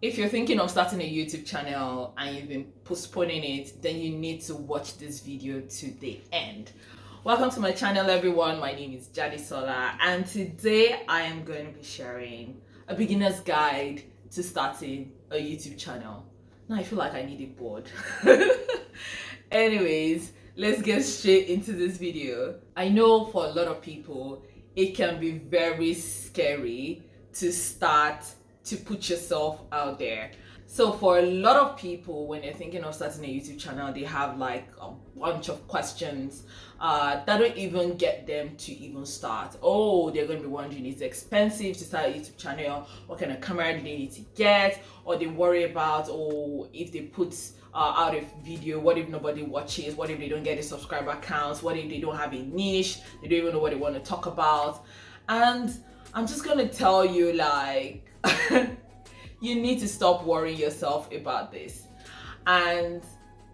If you're thinking of starting a YouTube channel and you've been postponing it, then you need to watch this video to the end. Welcome to my channel, everyone. My name is Jadisola, and today I am going to be sharing a beginner's guide to starting a YouTube channel. Now I feel like I need a board. Anyways, let's get straight into this video. I know for a lot of people, it can be very scary to start to put yourself out there. So for a lot of people, when they're thinking of starting a YouTube channel, they have like a bunch of questions that don't even get them to even start. Oh, they're going to be wondering, is it expensive to start a YouTube channel? What kind of camera do they need to get? Or they worry about, oh, if they put out a video, what if nobody watches? What if they don't get a subscriber counts? What if they don't have a niche? They don't even know what they want to talk about. And I'm just going to tell you, like, you need to stop worrying yourself about this. And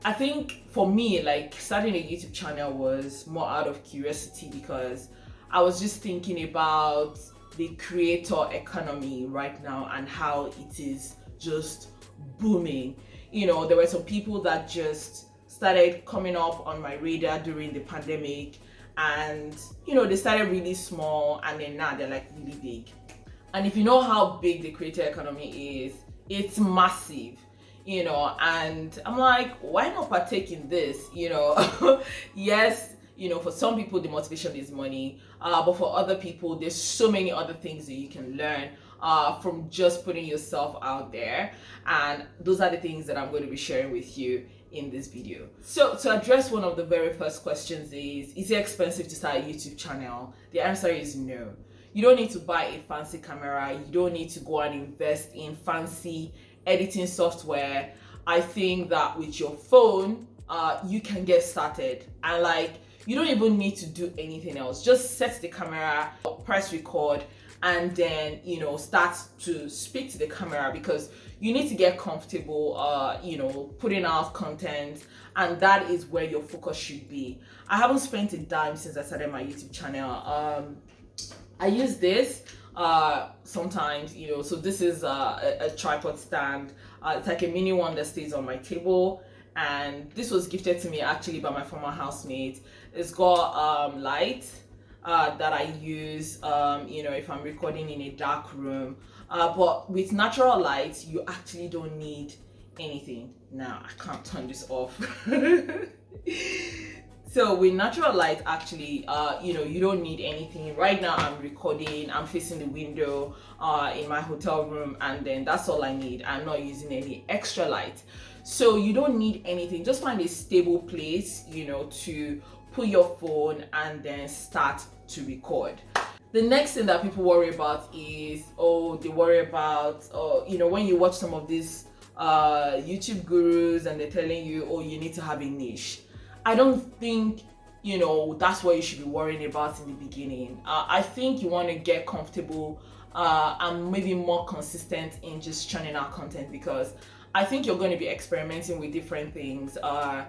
I think for me, like, starting a YouTube channel was more out of curiosity because I was just thinking about the creator economy right now and how it is just booming. You know, there were some people that just started coming up on my radar during the pandemic, and you know, they started really small and then now they're like really big. And if you know how big the creator economy is, it's massive, you know, and I'm like, why not partake in this, you know? Yes, you know, for some people, the motivation is money, but for other people, there's so many other things that you can learn from just putting yourself out there. And those are the things that I'm going to be sharing with you in this video. So to address one of the very first questions is it expensive to start a YouTube channel? The answer is no. You don't need to buy a fancy camera. You don't need to go and invest in fancy editing software. I think that with your phone, you can get started. And like, you don't even need to do anything else. Just set the camera, press record, and then, you know, start to speak to the camera because you need to get comfortable, you know, putting out content. And that is where your focus should be. I haven't spent a dime since I started my YouTube channel. I use this sometimes, you know, so this is a tripod stand. It's like a mini one that stays on my table, and this was gifted to me actually by my former housemate. It's got light that I use, you know, if I'm recording in a dark room, but with natural light, you actually don't need anything. Now, I can't turn this off. So with natural light, actually, you know, you don't need anything. Right now I'm recording, I'm facing the window in my hotel room, and then that's all I need. I'm not using any extra light. So you don't need anything. Just find a stable place, you know, to put your phone and then start to record. The next thing that people worry about is, oh, they worry about, you know, when you watch some of these YouTube gurus and they're telling you, oh, you need to have a niche. I don't think, you know, that's what you should be worrying about in the beginning. I think you want to get comfortable and maybe more consistent in just churning out content, because I think you're going to be experimenting with different things. There are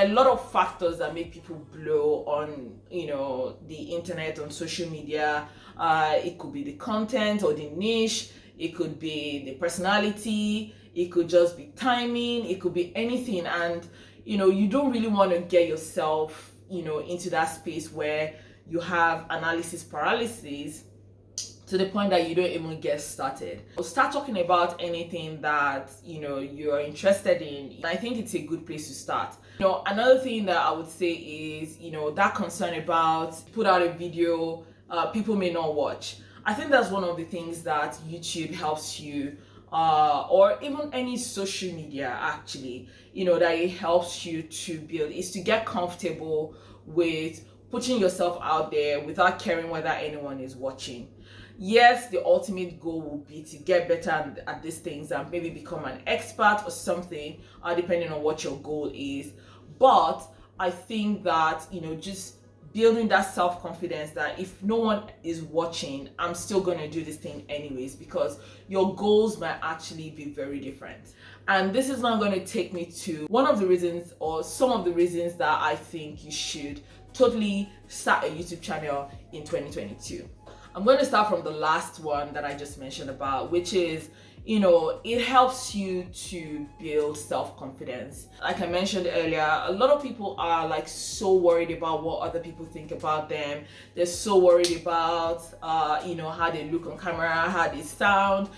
a lot of factors that make people blow on, you know, the internet, on social media. It could be the content or the niche. It could be the personality. It could just be timing. It could be anything. And you know, you don't really want to get yourself, you know, into that space where you have analysis paralysis to the point that you don't even get started. So start talking about anything that, you know, you're interested in. I think it's a good place to start. You know, another thing that I would say is, you know, that concern about put out a video, people may not watch. I think that's one of the things that YouTube helps you, or even any social media actually, you know, that it helps you to build, is to get comfortable with putting yourself out there without caring whether anyone is watching. Yes, the ultimate goal will be to get better at these things and maybe become an expert or something, depending on what your goal is. But I think that, you know, just building that self-confidence that if no one is watching, I'm still going to do this thing anyways, because your goals might actually be very different. And this is now going to take me to one of the reasons, or some of the reasons, that I think you should totally start a YouTube channel in 2022. I'm going to start from the last one that I just mentioned about, which is, it helps you to build self-confidence. Like I mentioned earlier, a lot of people are like so worried about what other people think about them. They're so worried about how they look on camera, how they sound.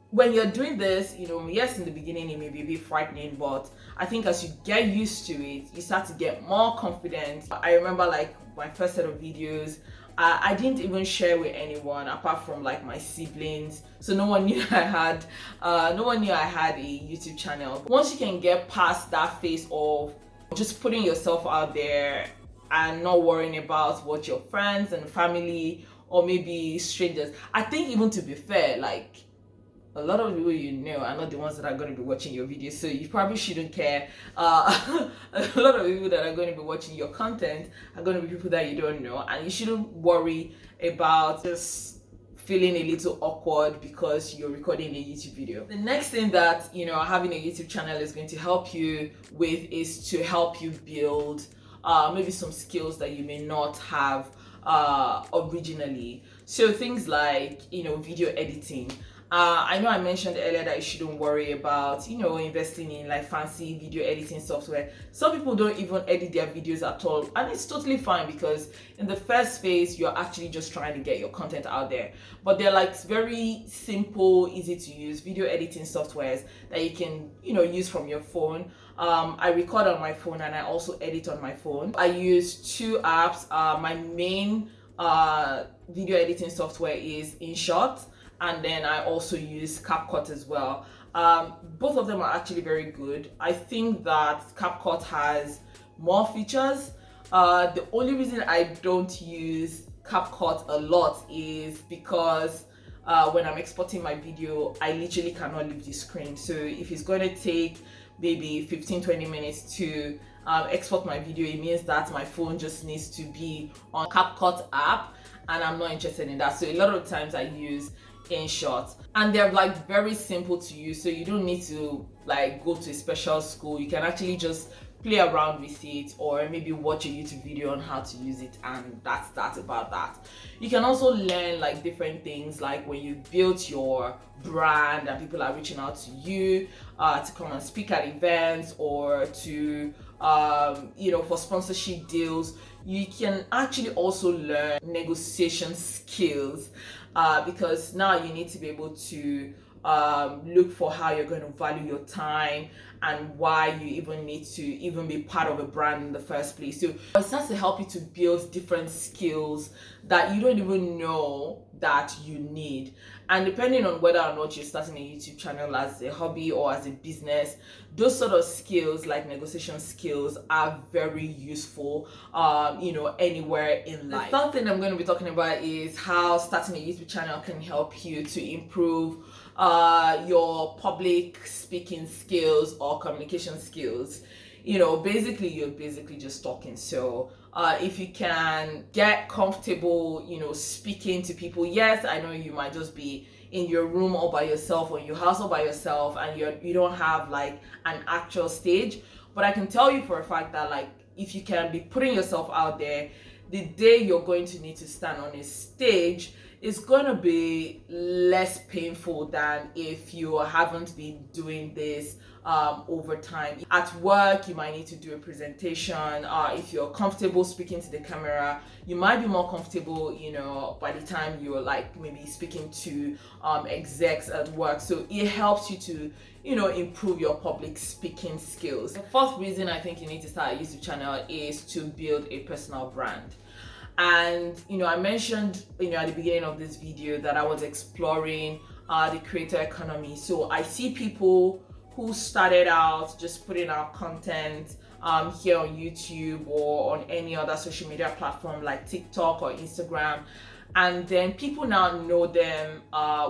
When you're doing this, yes, in the beginning it may be a bit frightening, but I think as you get used to it, you start to get more confident. I remember like my first set of videos, I didn't even share with anyone apart from like my siblings, so no one knew I had a YouTube channel. Once you can get past that phase of just putting yourself out there and not worrying about what your friends and family or maybe strangers, I think, even to be fair, like a lot of people are not the ones that are going to be watching your videos, so you probably shouldn't care. A lot of people that are going to be watching your content are going to be people that you don't know, and you shouldn't worry about just feeling a little awkward because you're recording a YouTube video. The next thing that having a YouTube channel is going to help you with is to help you build maybe some skills that you may not have originally. So things like video editing. I know I mentioned earlier that you shouldn't worry about, investing in like fancy video editing software. Some people don't even edit their videos at all, and it's totally fine because in the first phase, you're actually just trying to get your content out there. But they're like very simple, easy to use video editing softwares that you can, use from your phone. I record on my phone and I also edit on my phone. I use two apps. My main video editing software is InShot, and then I also use CapCut as well. Both of them are actually very good. I think that CapCut has more features. The only reason I don't use CapCut a lot is because when I'm exporting my video, I literally cannot leave the screen. So if it's going to take maybe 15-20 minutes to export my video, it means that my phone just needs to be on CapCut app, and I'm not interested in that. So a lot of times I use InShot, and they're like very simple to use, so you don't need to like go to a special school. You can actually just play around with it, or maybe watch a YouTube video on how to use it, and that's about that. You can also learn like different things, like when you build your brand and people are reaching out to you to come and speak at events, or to for sponsorship deals. You can actually also learn negotiation skills, because now you need to be able to look for how you're going to value your time and why you even need to even be part of a brand in the first place. So it starts to help you to build different skills that you don't even know that you need. And depending on whether or not you're starting a YouTube channel as a hobby or as a business, those sort of skills like negotiation skills are very useful anywhere in life. The third thing I'm going to be talking about is how starting a YouTube channel can help you to improve your public speaking skills or communication skills. Basically you're just talking. So if you can get comfortable speaking to people, yes, I know you might just be in your room all by yourself, or in your house all by yourself, and you don't have like an actual stage, but I can tell you for a fact that like if you can be putting yourself out there, the day you're going to need to stand on a stage is going to be less painful than if you haven't been doing this over time. At work, you might need to do a presentation. If you're comfortable speaking to the camera, you might be more comfortable, by the time you're like maybe speaking to execs at work. So it helps you to, improve your public speaking skills. The fourth reason I think you need to start a YouTube channel is to build a personal brand. And I mentioned at the beginning of this video that I was exploring the creator economy. So I see people who started out just putting out content here on YouTube or on any other social media platform like TikTok or Instagram, and then people now know them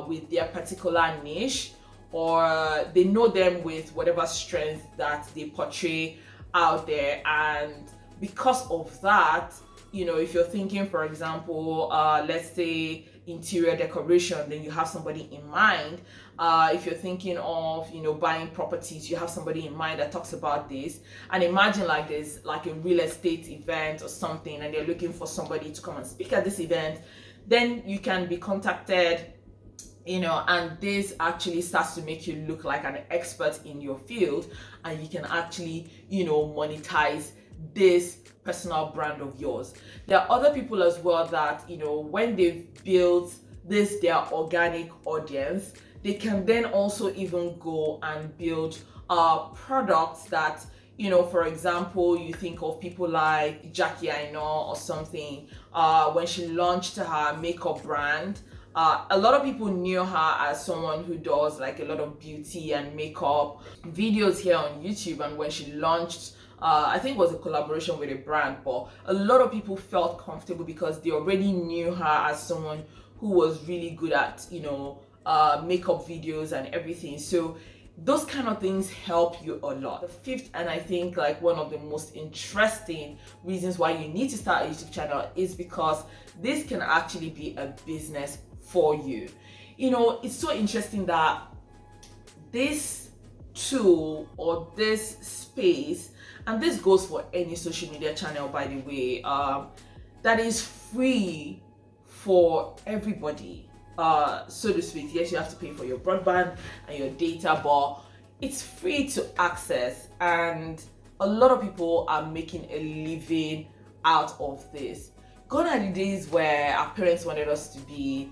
with their particular niche, or they know them with whatever strength that they portray out there. And because of that, if you're thinking, for example, let's say interior decoration, then you have somebody in mind. If you're thinking of, buying properties, you have somebody in mind that talks about this. And imagine like there's like a real estate event or something, and they're looking for somebody to come and speak at this event. Then you can be contacted and this actually starts to make you look like an expert in your field, and you can actually, monetize this personal brand of yours. There are other people as well that, when they've built their organic audience, they can then also even go and build products that, for example, you think of people like Jackie I know or something. When she launched her makeup brand, a lot of people knew her as someone who does like a lot of beauty and makeup videos here on YouTube. And when she launched, I think it was a collaboration with a brand, but a lot of people felt comfortable because they already knew her as someone who was really good at, makeup videos and everything. So those kind of things help you a lot. The fifth, and I think like one of the most interesting reasons why you need to start a YouTube channel, is because this can actually be a business for you. It's so interesting that this tool or this space, and this goes for any social media channel, by the way, that is free for everybody, so to speak. Yes, you have to pay for your broadband and your data, but it's free to access, and a lot of people are making a living out of this. Gone are the days where our parents wanted us to be,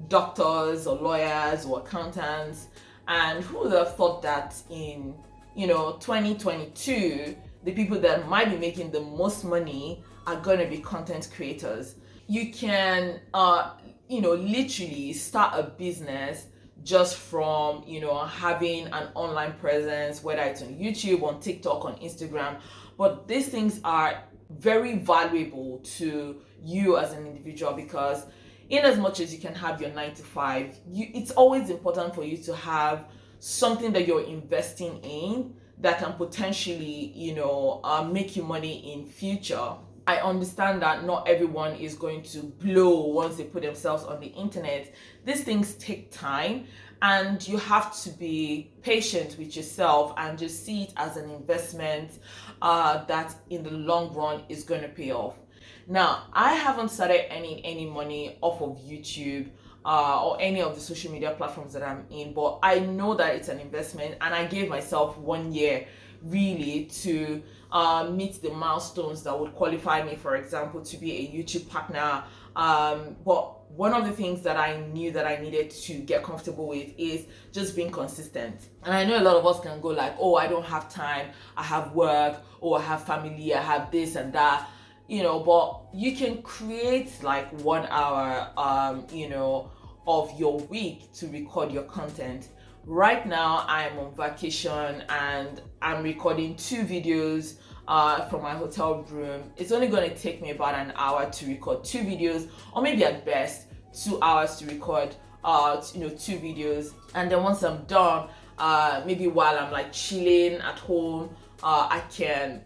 doctors or lawyers or accountants, and who would have thought that in 2022 the people that might be making the most money are going to be content creators. You can literally start a business just from having an online presence, whether it's on YouTube, on TikTok, on Instagram. But these things are very valuable to you as an individual, because in as much as you can have your 9 to 5, it's always important for you to have something that you're investing in that can potentially make you money in future. I understand that not everyone is going to blow once they put themselves on the internet. These things take time, and you have to be patient with yourself and just see it as an investment that in the long run is going to pay off. Now, I haven't started earning any money off of YouTube or any of the social media platforms that I'm in, but I know that it's an investment, and I gave myself 1 year really to meet the milestones that would qualify me, for example, to be a YouTube partner. But one of the things that I knew that I needed to get comfortable with is just being consistent. And I know a lot of us can go like, oh, I don't have time, I have work, or I have family, I have this and that, but you can create like 1 hour, of your week to record your content. Right now, I'm on vacation and I'm recording 2 videos from my hotel room. It's only going to take me about an hour to record 2 videos, or maybe at best 2 hours to record 2 videos. And then once I'm done, maybe while I'm like chilling at home, I can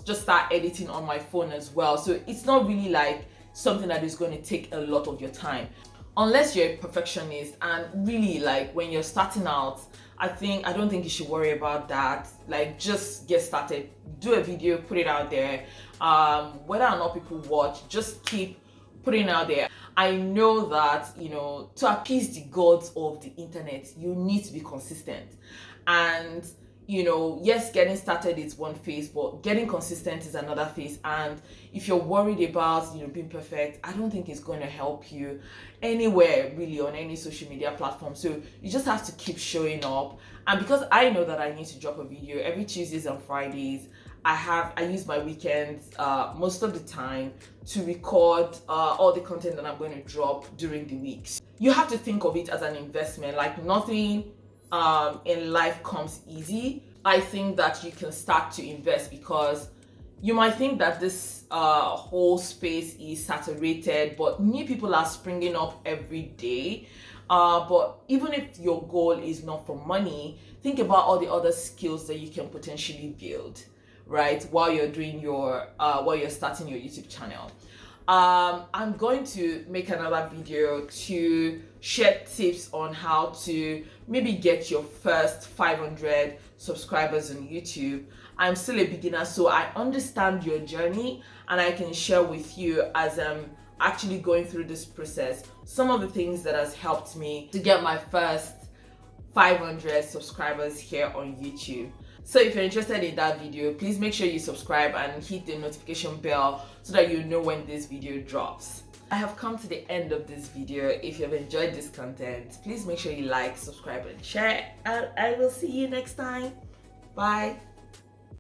just start editing on my phone as well. So it's not really like something that is going to take a lot of your time, unless you're a perfectionist. And really, like when you're starting out, I don't think you should worry about that. Like, just get started, do a video, put it out there. Whether or not people watch, just keep putting it out there. I know that to appease the gods of the internet, you need to be consistent. And yes, getting started is one phase, but getting consistent is another phase. And if you're worried about being perfect, I don't think it's going to help you anywhere really on any social media platform. So you just have to keep showing up. And because I know that I need to drop a video every Tuesdays and Fridays, I use my weekends most of the time to record all the content that I'm going to drop during the weeks. You have to think of it as an investment. Like, nothing in life comes easy. I think that you can start to invest, because you might think that this whole space is saturated, but new people are springing up every day. But even if your goal is not for money, think about all the other skills that you can potentially build, right, while you're doing while you're starting your YouTube channel. I'm going to make another video to share tips on how to maybe get your first 500 subscribers on YouTube. I'm still a beginner, so I understand your journey, and I can share with you as I'm actually going through this process, some of the things that has helped me to get my first 500 subscribers here on YouTube. So if you're interested in that video, please make sure you subscribe and hit the notification bell so that you know when this video drops. I have come to the end of this video. If you have enjoyed this content, please make sure you like, subscribe and share, and I will see you next time. Bye.